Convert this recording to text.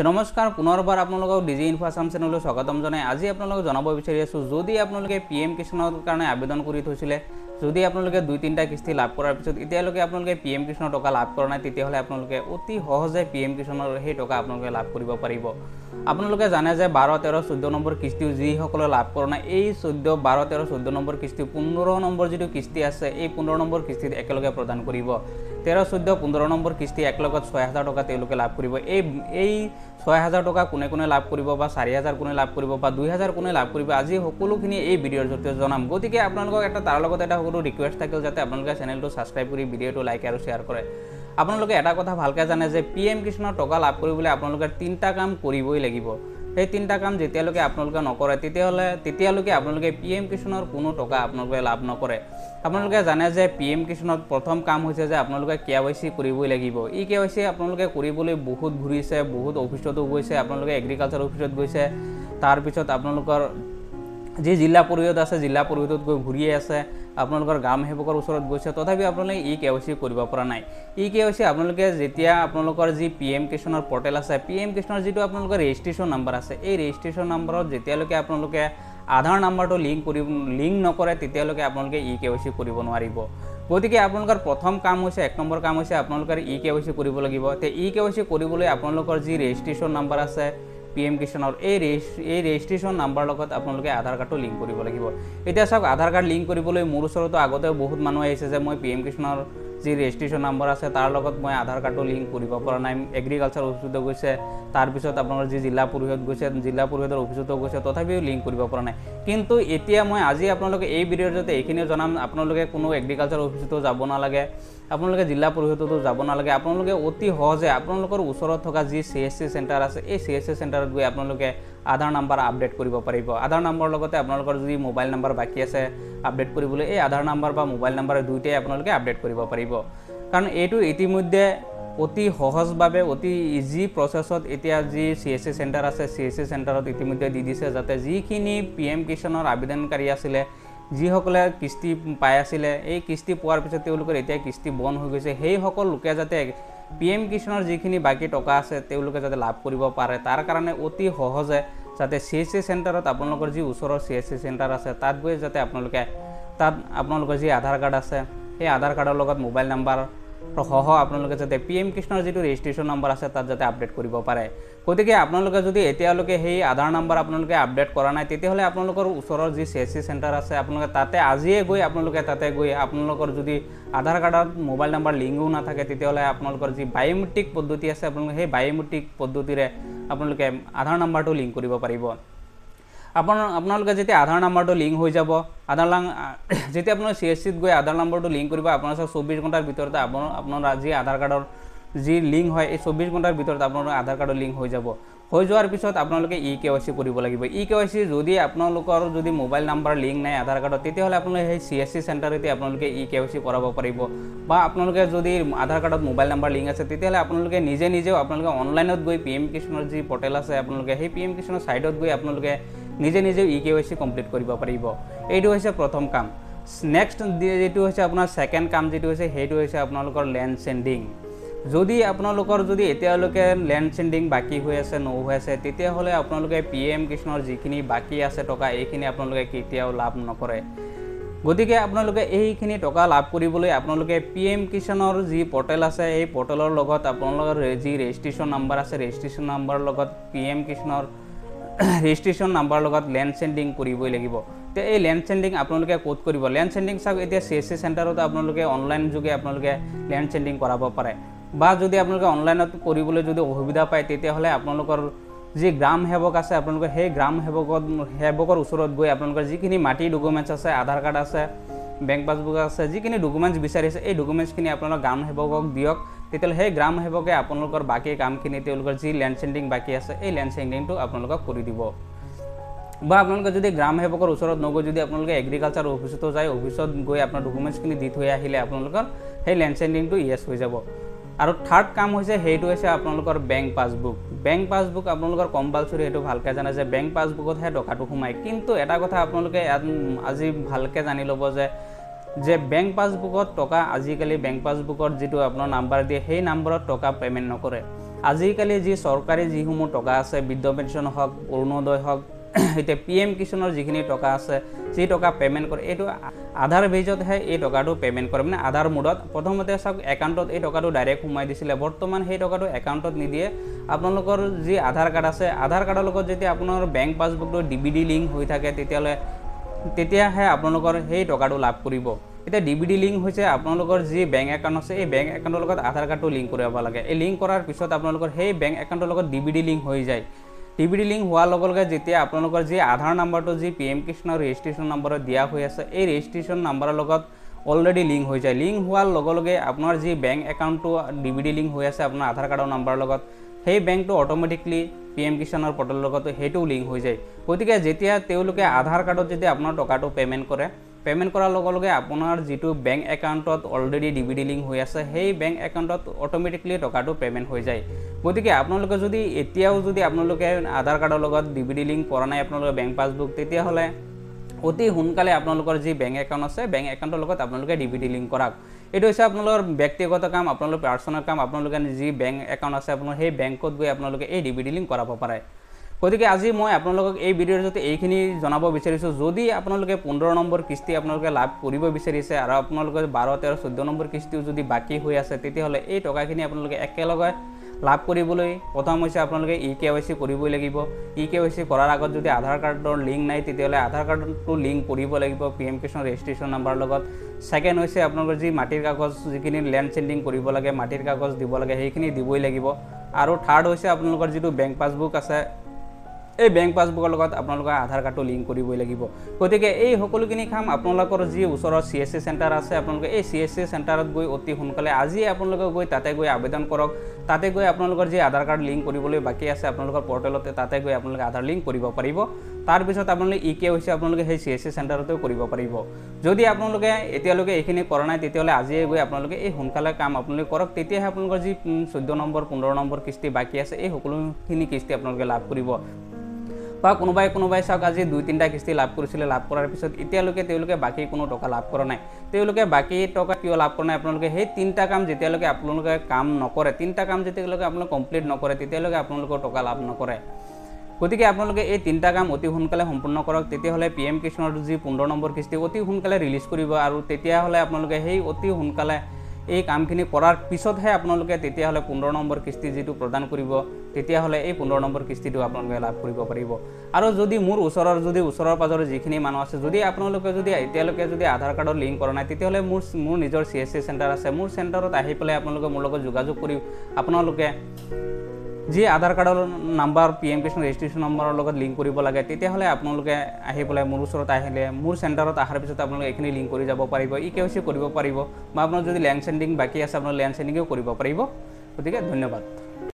নমস্কাৰ পুনৰবাৰ আপোনালোকক ডিজি ইনফো আসাম চেনেললৈ স্বাগতম জনাই আজি আপোনালোকক জনাব বিচাৰি আছো যদি আপোনালোকে পিএম কিষাণৰ কাৰণে আবেদন কৰি থৈছিলে যদি আপোনালোকে 2-3টা কিস্তি লাভ কৰাৰ পিছত এতিয়ালৈকে আপোনালোকে পিএম কিষাণৰ টকা লাভ কৰা নাই তেতিয়াহলে আপোনালোকে অতি সহজে পিএম কিষাণৰ সেই টকা আপোনালোকে লাভ কৰিব পাৰিব আপোনালোকে জানে যে 12 13 14 নম্বৰ কিস্তি যি সকলে লাভ কৰা নাই এই 14 12 13 14 নম্বৰ কিস্তি 15 নম্বৰ যেটো কিস্তি আছে এই 15 নম্বৰ কিস্তিত একেলগে প্ৰদান কৰিব 13 14 15 নম্বৰ কিস্তি একলগত 6000 টকা তেওঁলোকে লাভ কৰিব এই 6000 টকা কোনে কোনে লাভ কৰিব বা 4000 কোনে লাভ কৰিব বা 2000 কোনে লাভ কৰিব আজি সকলোখিনি এই ভিডিঅ'ৰ জৰিয়তে জনাম গতিকে আপোনালোকক এটা তাৰ লগত এটা সকলো ৰিকুৱেষ্ট থাকিল যাতে আপোনালোকে চেনেলটো সাবস্ক্ৰাইব কৰি ভিডিঅ'টো লাইক আৰু শেয়াৰ কৰে আপোনালোকে এটা কথা ভালকৈ জানে যে পিএম কিষাণৰ টকা লাভ কৰিবলৈ আপোনালোকে 3টা কাম কৰিবই লাগিব এই 3টা কাম যেতিয়ালৈকে আপোনালোকে নকৰে তেতিয়ালৈকে আপোনালোকে পিএম কিষাণৰ কোনো টকা আপোনালোকে লাভ নকৰে আপোনালোকে জানে যে পিএম কিষাণৰ প্ৰথম কাম হৈছে যে আপোনালোকে কেৱাইসি কৰিবই লাগিব ই কেৱাইসি আপোনালোকে কৰিবলৈ বহুত ঘূৰিছে বহুত অফিচতো গৈছে আপোনালোকে এগ্ৰিকালচাৰ অফিচত গৈছে তাৰ পিছত আপোনালোকৰ যে জিলা পৰিষদ আছে জিলা পৰিষদত গৈ ঘূৰিয়ে আছে আপোনালোকৰ গ্ৰাম সেৱকৰ ওচৰত গৈছে তথাপি আপোনালোকে ই কেৱাইসি কৰিব পৰা নাই ই কেৱাইসি আপোনালোকে যেতিয়া আপোনালোকৰ যি পিএম কিষাণৰ পৰ্টেল আছে পিএম কিষাণৰ যেটো আপোনালোকৰ ৰেজিষ্ট্ৰেচন নম্বৰ আছে এই ৰেজিষ্ট্ৰেচন নম্বৰত যেতিয়ালৈকে আপোনালোকে আধাৰ নম্বৰটো লিংক নকৰে তেতিয়ালৈকে আপোনালোকে ই কেৱাইসি কৰিব নোৱাৰিব গতিকে আপোনালোকৰ প্ৰথম কাম হৈছে 1 নম্বৰ কাম হৈছে আপোনালোকৰ ই কেৱাইসি কৰিব লাগিব তে ই কেৱাইসি কৰিবলৈ আপোনালোকৰ যি ৰেজিষ্ট্ৰেচন নম্বৰ আছে পিএম কিষাণৰ এই ৰেজিষ্ট্ৰেচন নম্বৰ লগত আপোনালোকে আধাৰ কাৰ্ডটো লিংক কৰিব লাগিব এতিয়া সব আধাৰ কাৰ্ড লিংক কৰিবলৈ মোৰ ওচৰতো আগতে বহুত মানুহ আহিছে যে মই পিএম কিষাণৰ যি ৰেজিষ্ট্ৰেচন নম্বৰ আছে তাৰ লগত মই আধাৰ কাৰ্ডটো লিংক কৰিব পৰা নাই এগ্ৰিকালচাৰ অফিচত গৈছে তাৰ পিছত আপোনাৰ যি জিলা পৰিষদ গৈছে জিলা পৰিষদৰ অফিচতো গৈছে তথাপিও লিংক কৰিব পৰা নাই কিন্তু এতিয়া মই আজি আপোনালোকে এই ভিডিঅ'ৰ জৰিয়তে এইখিনি জনাম আপোনালোকে কোনো এগ্ৰিকালচাৰ অফিচতো যাব নালাগে আপোনালোকে জিলা পৰিষদতো যাব নালাগে আপোনালোকে অতি সহজে আপোনালোকৰ ওচৰত থকা যি সিএসসি সেন্টাৰ আছে এই সিএসসি সেন্টাৰত গৈ আপোনালোকে আধাৰ নম্বৰ আপডেট কৰিব পাৰিব আধাৰ নম্বৰ লগতে আপোনালোকৰ যদি মোবাইল নম্বৰ বাকি আছে আপডেট কৰিবলৈ এই আধাৰ নম্বৰ বা মোবাইল নম্বৰ দুইটাই আপোনালোকে আপডেট কৰিব পাৰিব কাৰণ এইটো ইতিমধ্যে অতি সহজভাৱে অতি ইজি প্ৰসেছত এতিয়া যি সিএসসি সেন্টাৰ আছে সিএসসি সেন্টাৰত ইতিমধ্যে দি দিছে যাতে যিখিনি পিএম কিষাণৰ আবেদনকাৰী আছিল যিসকলে কিস্তি পাই আছিল এই কিস্তি পোৱাৰ পিছত তেওঁলোকৰ এতিয়া কিস্তি বন্ধ হৈ গৈছে সেই সকল লোকে যাতে পিএম কিষাণৰ যিখিনি বাকি টকা আছে তেওঁলোকে যাতে লাভ কৰিব পাৰে তাৰ কাৰণে অতি সহজে যাতে সিএসসি সেন্টাৰত আপোনালোকৰ যি ওচৰৰ সিএসসি সেন্টাৰ আছে তাত গৈ যাতে আপোনালোকৰ যি আধাৰ কাৰ্ড আছে এই আধাৰ কাৰ্ডৰ লগত মোবাইল নম্বৰ সহ আপোনালোকে যাতে পিএম কিষাণৰ যেটো ৰেজিষ্ট্ৰেচন নম্বৰ আছে তাত যাতে আপডেট কৰিব পাৰে গতিকে আপোনালোকে যদি এতিয়ালৈকে সেই আধাৰ নম্বৰ আপোনালোকে আপডেট কৰা নাই তেতিয়াহলে আপোনালোকৰ ওচৰৰ যি সিএসসি সেন্টাৰ আছে আপোনালোকে তাতে আজিয়ে গৈ আপোনালোকৰ যদি আধাৰ কাৰ্ডত মোবাইল নম্বৰ লিংকও নাথাকে তেতিয়াহলে আপোনালোকৰ যি বায়োমেট্ৰিক পদ্ধতি আছে আপোনালোকে সেই বায়োমেট্ৰিক পদ্ধতিৰে আপোনালোকে আধাৰ নম্বৰটো লিংক কৰিব পাৰিব আপোনালোকে যেতিয়া আধাৰ নম্বৰটো লিংক হৈ যাব যেতিয়া আপোনাৰ সিএসসিত গৈ আধাৰ নম্বৰটো লিংক কৰিব আপোনাৰ 24 ঘণ্টাৰ ভিতৰতে আপোনাৰ যি আধাৰ কাৰ্ডৰ যি লিংক হয় এই 24 ঘণ্টাৰ ভিতৰত আপোনাৰ আধাৰ কাৰ্ডৰ লিংক হৈ যাব হৈ যোৱাৰ পিছত আপোনালোকে ই কেৱাইসি কৰিব লাগিব ই কেৱাইসি যদি আপোনালোকৰ যদি মোবাইল নম্বৰ লিংক নাই আধাৰ কাৰ্ডত তেতিয়াহলে আপোনালোকে সেই সিএসসি সেন্টাৰতে আপোনালোকে ই কেৱাইসি কৰাব পাৰিব বা আপোনালোকে যদি আধাৰ কাৰ্ডত মোবাইল নম্বৰ লিংক আছে তেতিয়াহলে আপোনালোকে নিজেও আপোনালোকে অনলাইনত গৈ পিএম কিষাণৰ যি পৰ্টেল আছে আপোনালোকে সেই পিএম কিষাণৰ সাইটত গৈ আপোনালোকে নিজে ই কেৱাইসি কমপ্লিট কৰিব পাৰিব এইটো হৈছে প্ৰথম কাম নেক্সট যেটো হৈছে আপোনাৰ সেকেন্ড কাম যেটো হৈছে হেতু হৈছে আপোনালোকৰ ল্যান্ড সেন্ডিং যদি আপোনালোকৰ যদি এতিয়ালৈকে ল্যান্ড সেন্ডিং বাকি হৈ আছে ন হৈ আছে তেতিয়াহলে আপোনালোকে পিএম কিষাণৰ যিখিনি বাকি আছে টকা এইখিনি আপোনালোকে কেতিয়াও লাভ নকৰে গতিকে আপোনালোকে এইখিনি টকা লাভ কৰিবলৈ আপোনালোকে পিএম কিষাণৰ যি পৰ্টেল আছে এই পৰ্টেলৰ লগত আপোনালোকৰ যি ৰেজিষ্ট্ৰেচন নম্বৰ আছে ৰেজিষ্ট্ৰেচন নম্বৰৰ লগত পিএম কিষাণৰ ৰেজিষ্ট্ৰেচন নম্বৰ লগত ল্যান্ড সেন্ডিং কৰিবই লাগিব তে এই ল্যান্ড সেন্ডিং আপোনালোকে কোড কৰিব ল্যান্ড সেন্ডিং সব এতিয়া সিএসসি সেন্টাৰত আপোনালোকে অনলাইন যোগে আপোনালোকে ল্যান্ড সেন্ডিং কৰাব পাৰে বা যদি আপোনালোকে অনলাইনত কৰিবলৈ যদি অসুবিধা পায় তেতিয়াহলে আপোনালোকৰ যি গ্ৰাম সেৱক আছে আপোনালোকে সেই গ্ৰাম সেৱকৰ ওচৰত গৈ আপোনালোকৰ যিখিনি মাটি ডকুমেন্টছ আছে আধাৰ কাৰ্ড আছে বেংক পাছবুক আছে যিখিনি ডকুমেন্টছ বিচাৰিছে এই ডকুমেন্টছখিনি আপোনালোকৰ গ্ৰাম সেৱকক দিয়ক তেতিয়াহলে সেই গ্ৰাম সেৱকে আপোনালোকৰ বাকি কামখিনি তেওঁলোকৰ যি ল্যান্ড সেন্ডিং বাকি আছে এই ল্যান্ড সেন্ডিংটো আপোনালোকক কৰি দিব বা আপোনালোকে যদি গ্ৰাম সেৱকৰ ওচৰত নগৈ যদি আপোনালোকে এগ্ৰিকালচাৰ অফিচতো যায় অফিচত গৈ আপোনাৰ ডকুমেন্টছখিনি দি থৈ আহিলে আপোনালোকৰ সেই ল্যান্ড সেন্ডিংটো ইয়েস হৈ যাব আৰু থাৰ্ড কাম হৈছে হেতু হৈছে আপোনালোকৰ বেংক পাছবুক আপোনালোকৰ কম্পালসৰি হেতু ভালকৈ জানে যে বেংক পাছবুকত হে টকাটো সোমায় কিন্তু এটা কথা আপোনালোকে আজি ভালকৈ জানি ল'ব যে বেংক পাছবুকত টকা আজিকালি বেংক পাছবুকত যেটো আপোনাৰ নাম্বাৰ দিয়ে সেই নম্বৰত টকা পেমেন্ট নকৰে আজিকালি যি চৰকাৰী যিসমূহ টকা আছে বৃদ্ধ পেঞ্চন হওক অৰুণোদয় হওক এতিয়া PM কিষাণৰ যিখিনি টকা আছে যি টকা পে'মেণ্ট কৰে এইটো আধাৰ বেজতহে এই টকাটো পে'মেণ্ট কৰে মানে আধাৰ মোডত প্ৰথমতে চাওক একাউণ্টত এই টকাটো ডাইৰেক্ট সোমাই দিছিলে বৰ্তমান সেই টকাটো একাউণ্টত নিদিয়ে আপোনালোকৰ যি আধাৰ কাৰ্ড আছে আধাৰ কাৰ্ডৰ লগত যেতিয়া আপোনাৰ বেংক পাছবুকটো DVD লিংক হৈ থাকে তেতিয়াহে আপোনালোকৰ সেই টকাটো লাভ কৰিব এতিয়া DVD লিংক হৈছে আপোনালোকৰ যি বেংক একাউণ্ট আছে এই বেংক একাউণ্টৰ লগত আধাৰ কাৰ্ডটো লিংক কৰিব লাগে এই লিংক কৰাৰ পিছত আপোনালোকৰ সেই বেংক একাউণ্টৰ লগত DVD লিংক হৈ যায় DVD লিংক হোৱাৰ লগে লগে যেতিয়া আপোনালোকৰ যি আধাৰ নাম্বাৰটো যি PM কিষাণৰ ৰেজিষ্ট্ৰেশ্যন নম্বৰত দিয়া হৈ আছে এই ৰেজিষ্ট্ৰেশ্যন নাম্বাৰৰ লগত অলৰেডি লিংক হৈ যায় লিংক হোৱাৰ লগে লগে আপোনাৰ যি বেংক একাউণ্টটো DVD লিংক হৈ আছে আপোনাৰ আধাৰ কাৰ্ডৰ নাম্বাৰৰ লগত সেই বেংকটো অটোমেটিকলি PM কিষাণৰ পৰ্টেলৰ লগত সেইটোও লিংক হৈ যায় গতিকে যেতিয়া তেওঁলোকে আধাৰ কাৰ্ডত যদি আপোনাৰ টকাটো পে'মেণ্ট কৰাৰ লগে লগে আপোনাৰ যিটো বেংক একাউণ্টত অলৰেডি DVD লিংক হৈ আছে সেই বেংক একাউণ্টত অটোমেটিকলি টকাটো পে'মেণ্ট হৈ যায় গতিকে আপোনালোকে যদি এতিয়াও যদি আপোনালোকে আধাৰ কাৰ্ডৰ লগত DVD লিংক কৰা নাই আপোনালোকৰ বেংক পাছবুক তেতিয়াহ'লে অতি সোনকালে আপোনালোকৰ যি বেংক একাউণ্ট আছে বেংক একাউণ্টৰ লগত আপোনালোকে DVD লিংক কৰক এইটো হৈছে আপোনালোকৰ ব্যক্তিগত কাম আপোনালোকৰ পাৰ্চনেল কাম আপোনালোকে যি বেংক একাউণ্ট আছে আপোনাৰ সেই বেংকত গৈ আপোনালোকে এই DVD লিংক কৰাব পাৰে গতিকে আজি মই আপোনালোকক এই ভিডিঅ'ৰ জৰিয়তে এইখিনি জনাব বিচাৰিছোঁ যদি আপোনালোকে 15 নম্বৰ কিস্তি আপোনালোকে লাভ কৰিব বিচাৰিছে আৰু আপোনালোকৰ 12 13 14 নম্বৰ কিস্তিও যদি বাকী হৈ আছে তেতিয়াহ'লে এই টকাখিনি আপোনালোকে একেলগে লাভ কৰিবলৈ প্ৰথম হৈছে আপোনালোকে EKYC কৰিবই লাগিব EKYC কৰাৰ আগত যদি আধাৰ কাৰ্ডৰ লিংক নাই তেতিয়াহ'লে আধাৰ কাৰ্ডটো লিংক কৰিব লাগিব PM কিষাণ ৰেজিষ্ট্ৰেশ্যন নাম্বাৰৰ লগত সেকেন্ড হৈছে আপোনালোকৰ যি মাটিৰ কাগজ যিখিনি ল্যান্ড চেণ্ডিং কৰিব লাগে মাটিৰ কাগজ দিব লাগে সেইখিনি দিবই লাগিব আৰু থাৰ্ড হৈছে আপোনালোকৰ যিটো বেংক পাছবুক আছে এই বেংক পাছবুকৰ লগত আপোনালোকৰ আধাৰ কাৰ্ডটো লিংক কৰিবই লাগিব গতিকে এই সকলোখিনি কাম আপোনালোকৰ যি ওচৰৰ CSC চেণ্টাৰ আছে আপোনালোকে এই CSC চেণ্টাৰত গৈ অতি সোনকালে আজি আপোনালোকে গৈ তাতে গৈ আবেদন কৰক তাতে গৈ আপোনালোকৰ যি আধাৰ কাৰ্ড লিংক কৰিবলৈ বাকী আছে আপোনালোকৰ পৰ্টেলতে তাতে গৈ আপোনালোকে আধাৰ লিংক কৰিব পাৰিব তাৰ পিছত আপোনালোকে EKYC আপোনালোকে সেই CSC চেণ্টাৰতে কৰিব পাৰিব যদি আপোনালোকে এতিয়ালৈকে এইখিনি কৰা নাই তেতিয়াহ'লে আজিয়ে গৈ আপোনালোকে এই সোনকালে কাম আপোনালোকে কৰক তেতিয়াহে আপোনালোকৰ যি 14 নম্বৰ 15 নম্বৰ কিস্তি বাকী আছে এই সকলোখিনি কিস্তি আপোনালোকে লাভ কৰিব বা কোনোবাই চাওক আজি 2-3টা কিস্তি লাভ কৰিছিলে লাভ কৰাৰ পিছত এতিয়ালৈকে তেওঁলোকে বাকী কোনো টকা লাভ কৰা নাই তেওঁলোকে বাকী টকা কিয় লাভ কৰা নাই আপোনালোকে সেই 3টা কাম যেতিয়ালৈকে আপোনালোকে কাম নকৰে 3টা কাম যেতিয়ালৈকে আপোনালোকে কমপ্লিট নকৰে তেতিয়ালৈকে আপোনালোকৰ টকা লাভ নকৰে গতিকে আপোনালোকে এই 3টা কাম অতি সোনকালে সম্পূৰ্ণ কৰক তেতিয়াহ'লে PM কিষাণৰ যি 15 নম্বৰ কিস্তি অতি সোনকালে ৰিলিজ কৰিব আৰু তেতিয়াহ'লে আপোনালোকে সেই অতি সোনকালে এই কামখিনি কৰাৰ পিছতহে আপোনালোকে তেতিয়াহ'লে 15 নম্বৰ কিস্তি যিটো প্ৰদান কৰিব তেতিয়াহ'লে এই 15 নম্বৰ কিস্তিটো আপোনালোকে লাভ কৰিব পাৰিব আৰু যদি মোৰ ওচৰৰ পাজৰৰ যিখিনি মানুহ আছে যদি আপোনালোকে যদি এতিয়ালৈকে যদি আধাৰ কাৰ্ডৰ লিংক কৰা নাই তেতিয়াহ'লে মোৰ নিজৰ CSC চেণ্টাৰ আছে মোৰ চেণ্টাৰত আহি পেলাই আপোনালোকে মোৰ লগত যোগাযোগ কৰি আপোনালোকে যি আধাৰ কাৰ্ডৰ নাম্বাৰ PM কিষাণ ৰেজিষ্ট্ৰেশ্যন নম্বৰৰ লগত লিংক কৰিব লাগে তেতিয়াহ'লে আপোনালোকে আহি পেলাই মোৰ ওচৰত আহিলে মোৰ চেণ্টাৰত অহাৰ পিছত আপোনালোকে এইখিনি লিংক কৰি যাব পাৰিব EKYC কৰিব পাৰিব বা আপোনাৰ যদি ল্যান্ড চেণ্ডিং বাকী আছে আপোনাৰ ল্যান্ড চেণ্ডিংও কৰিব পাৰিব গতিকে ধন্যবাদ